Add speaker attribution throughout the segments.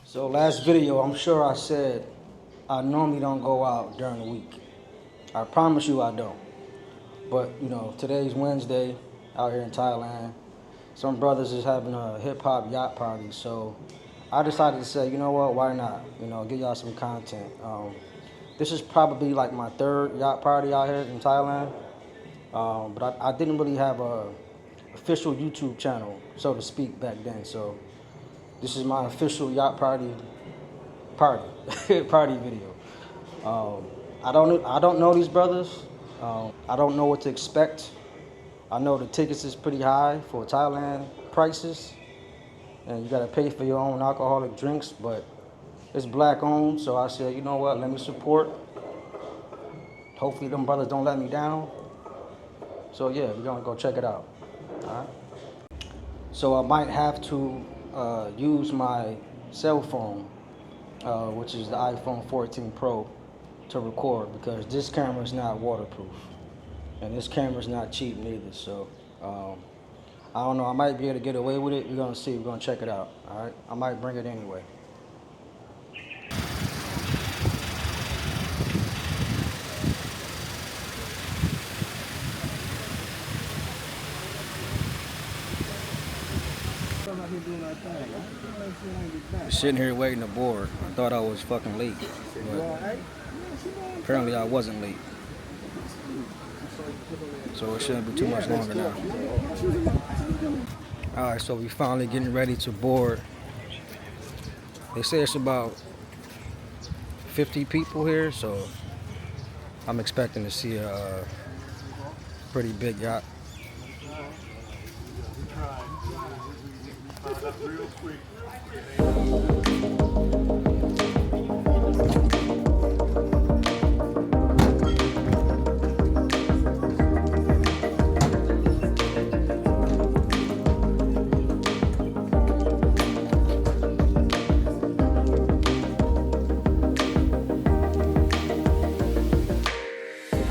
Speaker 1: So last video, I'm sure I said I normally don't go out during the week. I promise you I don't. But, you know, today's Wednesday out here in Thailand. Some brothers is having a Hip Hop Yacht Party. So I decided to say, you know what, why not? You know, give y'all some content. This is probably like my third yacht party out here in Thailand. But I didn't really have a official YouTube channel, so to speak, back then. So this is my official yacht party video. I don't know these brothers. I don't know what to expect. I know the tickets is pretty high for Thailand prices, and you gotta pay for your own alcoholic drinks, but it's black owned, so I said, you know what, let me support. Hopefully them brothers don't let me down. So yeah, we're gonna go check it out. All right. So I might have to use my cell phone, which is the iPhone 14 Pro, to record, because this camera is not waterproof, and this camera is not cheap neither. So I don't know, I might be able to get away with it. We're gonna see. We're gonna check it out. All right, I might bring it anyway. Sitting here waiting to board. I thought I was fucking late, but apparently I wasn't late. So it shouldn't be too much longer now. Alright, so we finally getting ready to board. They say it's about 50 people here, so I'm expecting to see a pretty big yacht.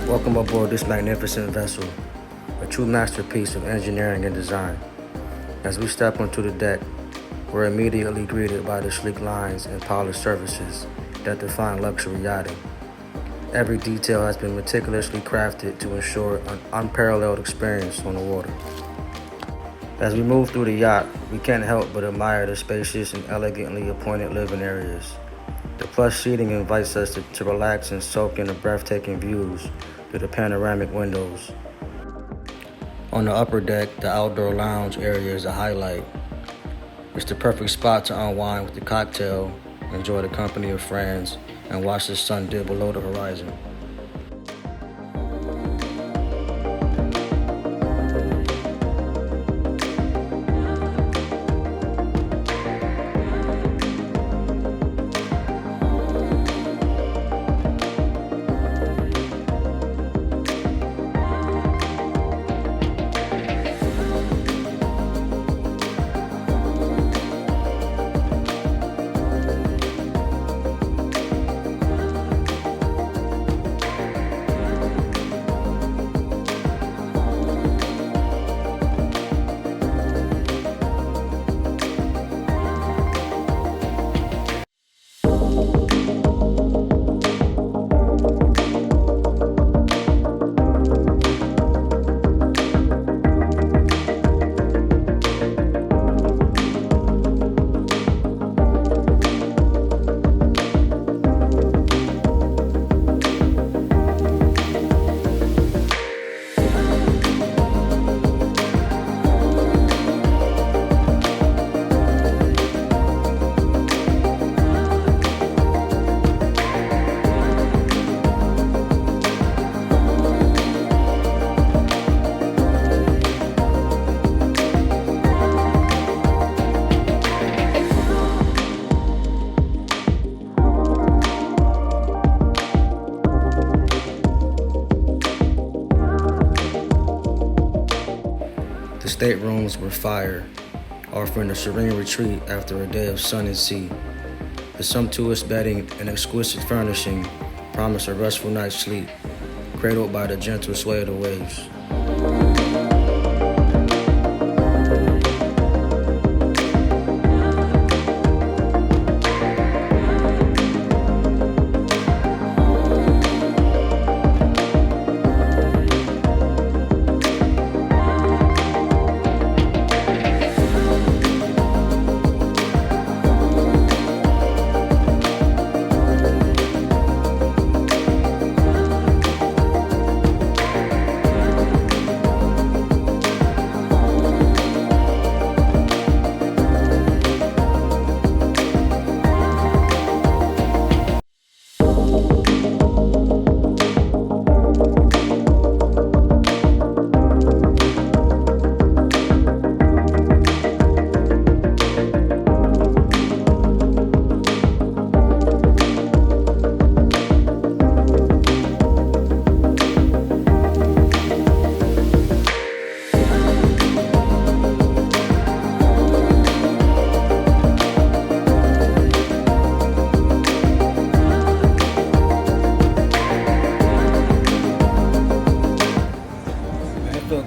Speaker 1: Welcome aboard this magnificent vessel, a true masterpiece of engineering and design. As we step onto the deck, we're immediately greeted by the sleek lines and polished surfaces that define luxury yachting. Every detail has been meticulously crafted to ensure an unparalleled experience on the water. As we move through the yacht, we can't help but admire the spacious and elegantly appointed living areas. The plush seating invites us to relax and soak in the breathtaking views through the panoramic windows. On the upper deck, the outdoor lounge area is a highlight. It's the perfect spot to unwind with a cocktail, enjoy the company of friends, and watch the sun dip below the horizon. The staterooms were fire, offering a serene retreat after a day of sun and sea. The sumptuous bedding and exquisite furnishing promise a restful night's sleep cradled by the gentle sway of the waves.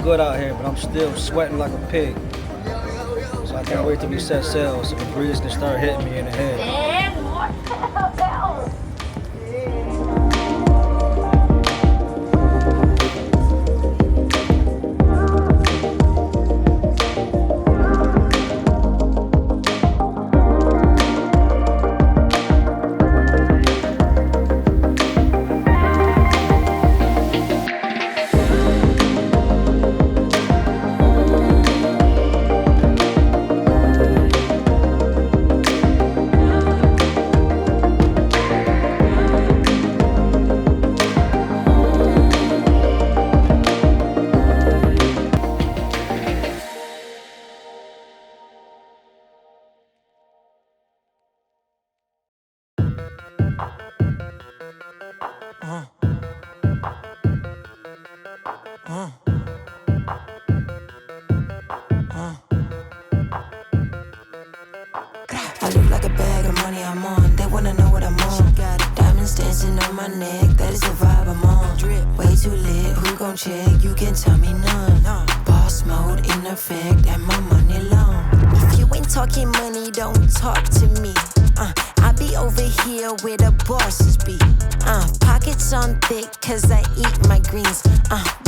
Speaker 1: Good out here, but I'm still sweating like a pig. So I can't wait till we set sail so the breeze can start hitting me in the head.
Speaker 2: I look like a bag of money I'm on. They wanna know what I'm on. Diamonds dancing on my neck, that is the vibe I'm on. Way too lit, who gon' check? You can tell me none. Boss mode in effect, and my money long. If you ain't talking money, don't talk to me. I be over here where the bosses be. Pockets on thick, cause I eat my greens.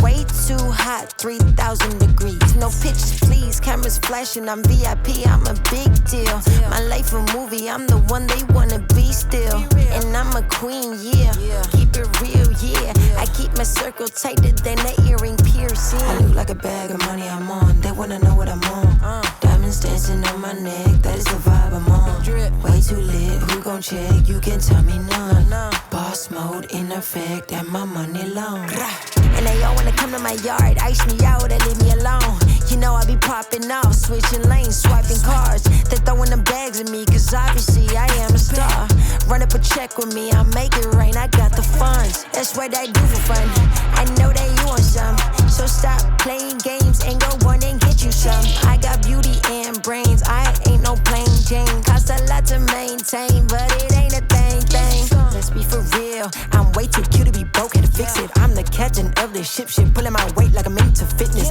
Speaker 2: Way too hot, 3,000 degrees. No pictures, please. Cameras flashing, I'm VIP, I'm a big deal. My life a movie, I'm the one they wanna be still. And I'm a queen, yeah. Keep it real, yeah. I keep my circle tighter than an earring piercing. I look like a bag of money I'm on. They wanna know what I'm on. Diamonds dancing on my neck, that is the vibe I'm on. Way too lit, who gon' check? You can tell me none. Boss mode in effect, and my money long. And they all wanna come to my yard, ice me out and leave me alone. You know I be popping off, switching lanes, swiping cars. They throwing them bags at me, cause obviously I am a star. Run up a check with me, I'll make it rain, I got the funds. That's what I do for fun, I know that you want some. So stop playing games and go run and get you some. I got beauty and brains, I ain't no plain Jane. Cost a lot to maintain, but it ain't a thing. Let's be for real, I'm way too cute to be broke, had to fix it. I'm the captain of the ship, pulling my weight like I'm into fitness.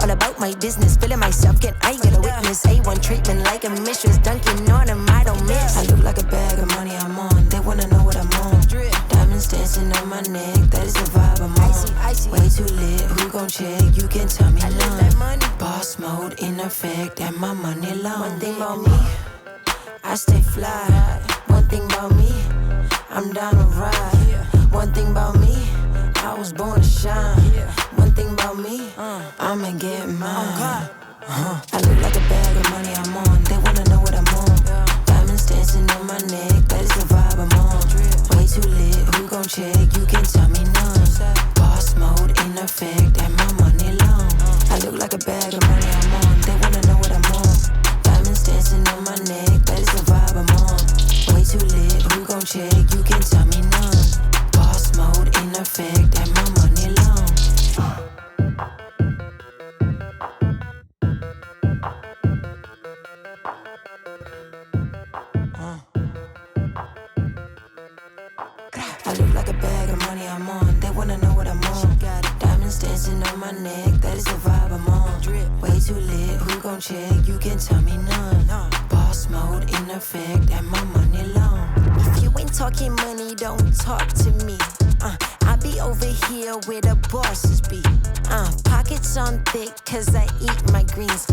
Speaker 2: All about my business, feeling myself, I get a witness. A1 treatment like a mistress, dunking on them, I don't miss. I look like a bag of money I'm on, they wanna know what I'm on. Diamonds dancing on my neck, that is the vibe I'm on. Way too lit, who gon' check? You can tell me none. Boss mode in effect, and my money long. One thing about me, I stay fly. One thing about me, I'm down to ride. One thing about me, I was born to shine. One thing about me, I'ma get mine. I look like a bag of money I'm on. They wanna know what I'm on. Diamonds dancing on my neck, that is the vibe I'm on. Way too lit, who gon' check? You can tell me none. Boss mode in effect, and my money long. I look like a bag of money I'm on. They wanna know what I'm on. Diamonds dancing on my neck, that is the vibe I'm on. Way too lit, who gon' check? You can tell me none. Boss mode in effect, and my money long. I look like a bag of money I'm on. wanna know what I'm on. Diamonds dancing on my neck, that is the vibe I'm on. Way too lit, who gon' check? You can tell me none. Boss mode in effect, and my money long. If you ain't talking money, don't talk to me. I be over here where the bosses be. Pockets on thick, cause I eat my greens.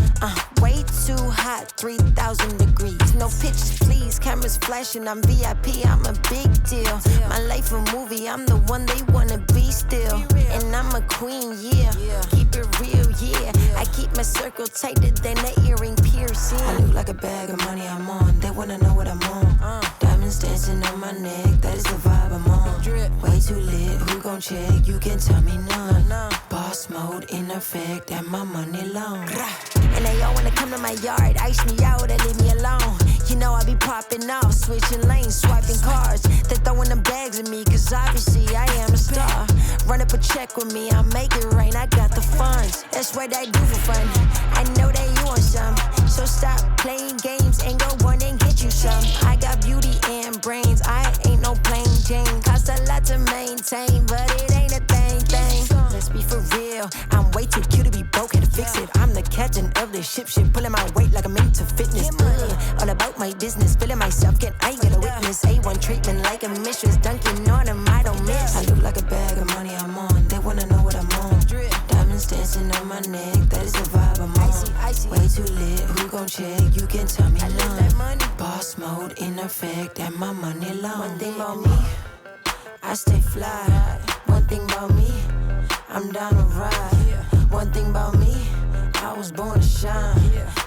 Speaker 2: Way too hot, 3,000 degrees. No pictures, please. Cameras flashing, I'm VIP, I'm a big deal. My life a movie, I'm the one they wanna be still. And I'm a queen, yeah. Keep it real, yeah. I keep my circle tighter than the earring piercing. I look like a bag of money I'm on. They wanna know what I'm on. Diamonds dancing on my neck, that is the vibe I'm on. Way too lit, who gon' check? You can tell me none. Boss mode in effect, and my money long. And they all wanna come to my yard, ice me out and leave me alone. You know I be popping off, switching lanes, swiping cars. They're throwing them bags at me, cause obviously I am a star. Run up a check with me, I'll make it rain, I got the funds. That's what I do for fun. I know that you want some, so stop playing games and go run and get you some. I got beauty and brains, I ain't no plain Jane. Cost a lot to maintain, but it ain't a thing. Let's be for real, I'm way too cute to be broke, had to fix it. I'm the captain of the ship, pulling my weight like I'm into fitness. All about my business, feeling myself, I get a witness. A1 treatment like a mistress, dunking on them, I don't miss. I look like a bag of money I'm on, they wanna know what I'm on. Diamonds dancing on my neck, that is the vibe I'm on. Way too lit, who gon' check? You can tell me none. Boss mode in effect, and my money long. One thing about me, I stay fly. One thing about me, I'm down to ride. One thing about me, I was born to shine.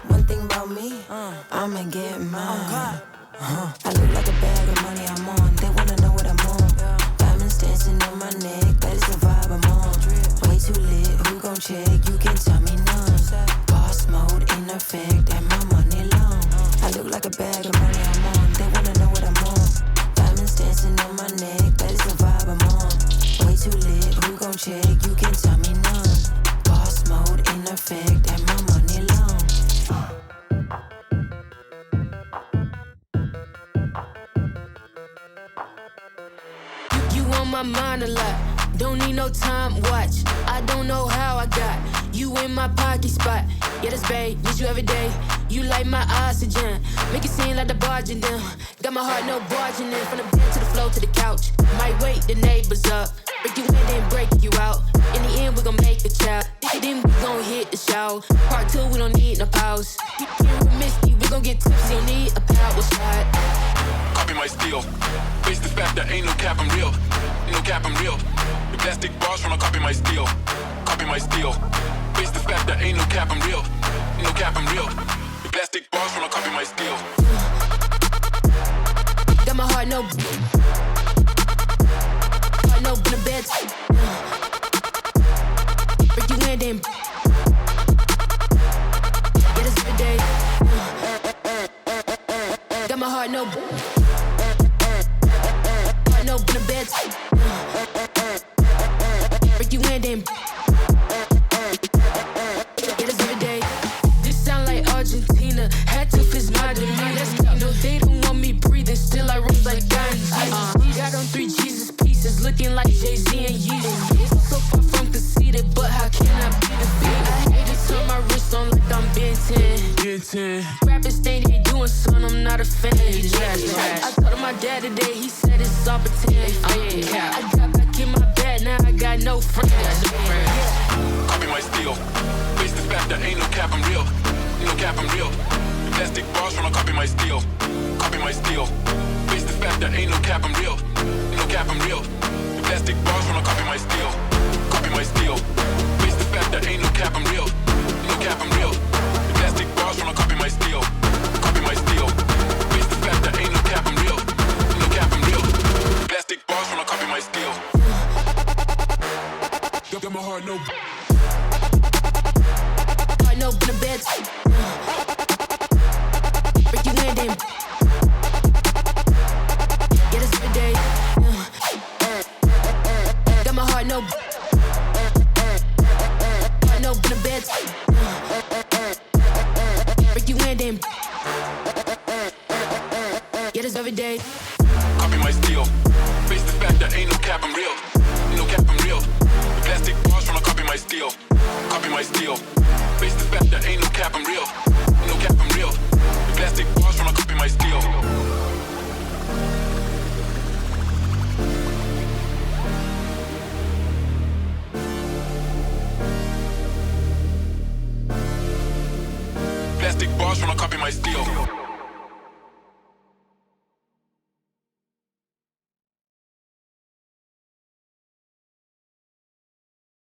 Speaker 2: One thing about me, I'ma get mine. I look like a bag of money I'm on. They wanna know what I'm on. Diamonds dancing on my neck, that is the vibe I'm on. Way too lit, who gon' check? You can tell me none. Boss mode in effect, and my money long. I look like a bag of money I'm on. They wanna know what I'm on. Diamonds dancing on my neck, that is the vibe I'm on. Way too lit, who gon' check? You can tell me none. Boss mode in effect, and my money long.
Speaker 3: You on my mind a lot, don't need no time watch. I don't know how I got you in my pocket spot. Yeah, that's babe, need you every day. You like my oxygen, make it seem like the barging down. Got my heart no barging in, from the bed to the floor to the couch. Might wake the neighbors up, break you in then break you out. In the end we gon' make a child, then we gon' hit the show. Part 2 we don't need no pause. Here with Misty, we gon' get tipsy, don't need a power shot.
Speaker 4: Copy my steel, face the fact that ain't no cap, I'm real. Ain't no cap, I'm real. The plastic bars tryna copy my steel. Copy my steel, face the fact that ain't no cap, I'm real. Ain't no cap, I'm real. The plastic bars tryna copy my steel.
Speaker 3: Got my heart no in the bed. Break you in then. Yeah, this every day. Got my heart no in the bed. Break you in then. Yeah, this every day. This sound like Argentina. Had to fist my demeanor. No, they don't want me breathing. Still I rose like diamonds. Got on 3 Jesus pieces, looking like Jay-Z and Yeezy. So far from conceited, but how can I be defeated? I hate to turn my wrist on like I'm Ben 10. Rappers think they doing something, I'm not a fan. I told my dad today, he said it's all pretend. I got back in my bed, now I got no friends.
Speaker 4: Copy my steel, face the fact that ain't no cap, I'm real. Ain't no cap, I'm real. The plastic bars tryna copy my steel. Copy my steel, face the fact that ain't no cap, I'm real. Ain't no cap, I'm real. The plastic bars tryna copy my steel. Copy my steel, face the fact that ain't no cap, I'm real. Ain't no cap, I'm real. The plastic bars tryna copy my steel. Copy my steel, face the fact that ain't no cap, I'm real. Ain't no cap, I'm real. The plastic bars tryna copy my steel. Got my heart no
Speaker 3: in the bed. Break you in then. Yeah, this every day. Got my heart no in the bed. Break you in then. Yeah, this every day.
Speaker 4: Copy my steel, face the fact that ain't no cap, I'm real. Ain't no cap, I'm real. steel. Copy my steel. Face the fact that ain't no cap, I'm real. No cap, I'm real. Plastic bars when I copy my steel. Plastic bars when I copy my steel.